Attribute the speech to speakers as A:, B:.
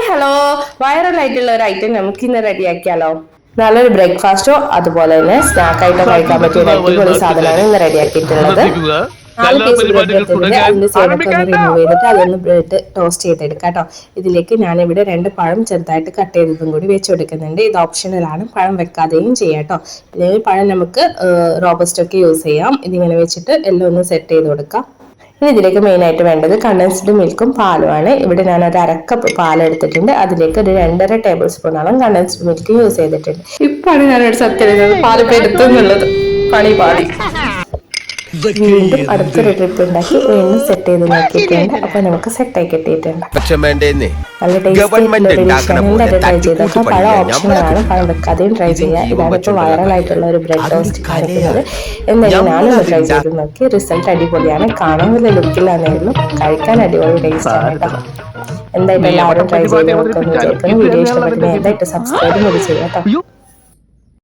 A: Hi hello, വൈറലായിട്ടുള്ള ഒരു item നമുക്ക് ഇന്ന് റെഡിയാക്കിയാലോ. നല്ലൊരു ബ്രേക്ക്ഫാസ്റ്റോ അതുപോലെ തന്നെ സ്നാക്കായിട്ടോ കഴിക്കാൻ പറ്റിയ ഒരു അടിപൊളി സാധനമാണ് ഇന്ന് റെഡിയാക്കിയിട്ടുള്ളത്. 4 പീസ് ബ്രെഡ് എടുത്തിട്ട് അതിന്റെ സൈഡൊക്കെ ഒന്ന് റിമൂവ് ചെയ്തിട്ട് അതൊന്ന് ബ്രെഡ് ടോസ്റ്റ് ചെയ്തെടുക്കാം കേട്ടോ. ഇതിലേക്ക് ഞാനിവിടെ 2 പഴം ചെറുതായിട്ട് കട്ട് ചെയ്തതും കൂടി വെച്ച് കൊടുക്കുന്നുണ്ട്. ഇത് ഓപ്ഷണലാണ്, പഴം വെക്കാതെയും ചെയ്യാം കേട്ടോ. അല്ലെങ്കിൽ പഴം നമുക്ക് റോബസ്റ്റൊക്കെ യൂസ് ചെയ്യാം. ഇതിങ്ങനെ വെച്ചിട്ട് എല്ലാം ഒന്ന് സെറ്റ് ചെയ്ത് കൊടുക്കാം. ഇനി ഇതിലേക്ക് മെയിനായിട്ട് വേണ്ടത് കണ്ടൻസ്ഡ് മിൽക്കും പാലുമാണ്. ഇവിടെ ഞാൻ ഒരു അരക്കപ്പ് പാലെടുത്തിട്ടുണ്ട്. അതിലേക്ക് ഒരു 2.5 ടേബിൾ സ്പൂണോളം കണ്ടൻസ്ഡ് മിൽക്ക് യൂസ് ചെയ്തിട്ടുണ്ട്. ഇപ്പാണ് ഞാനൊരു സത്യം പാലിപ്പ് എടുത്തു എന്നുള്ളത് പണി പാടി. വീണ്ടും അടുത്തൊരു ട്രിപ്പ് ഉണ്ടാക്കി വീണ്ടും സെറ്റ് ചെയ്ത് നോക്കിയിട്ടുണ്ട്. അപ്പൊ നമുക്ക് സെറ്റായി കിട്ടിയിട്ടുണ്ട്. നല്ല ടേസ്റ്റി ട്രൈ ചെയ്തപ്പോൾ പഴം ഓപ്ഷനാണ്, പഴം വെക്കാതെയും ട്രൈ ചെയ്യുക. ഇതാണ് ഇപ്പോൾ വൈറലായിട്ടുള്ള ഒരു ബ്രെഡ് ടോസ്റ്റ് കാണിക്കുന്നത്. എന്തായാലും ഞാനൊന്ന് ട്രൈ ചെയ്ത് നോക്കി. റിസൾട്ട് അടിപൊളിയാണ്. കാണാൻ വലിയ ലുക്കിലാണെങ്കിലും കഴിക്കാൻ അടിപൊളി ടേസ്റ്റ് ആണ് കേട്ടോ. എന്തായാലും എല്ലാവരും ട്രൈ ചെയ്ത് നോക്കാമെന്ന് വിചാരിക്കുന്നു. വീഡിയോ ഇഷ്ടപ്പെട്ടെങ്കിൽ എന്തായിട്ട് സബ്സ്ക്രൈബ് കൂടി ചെയ്യാം കേട്ടോ.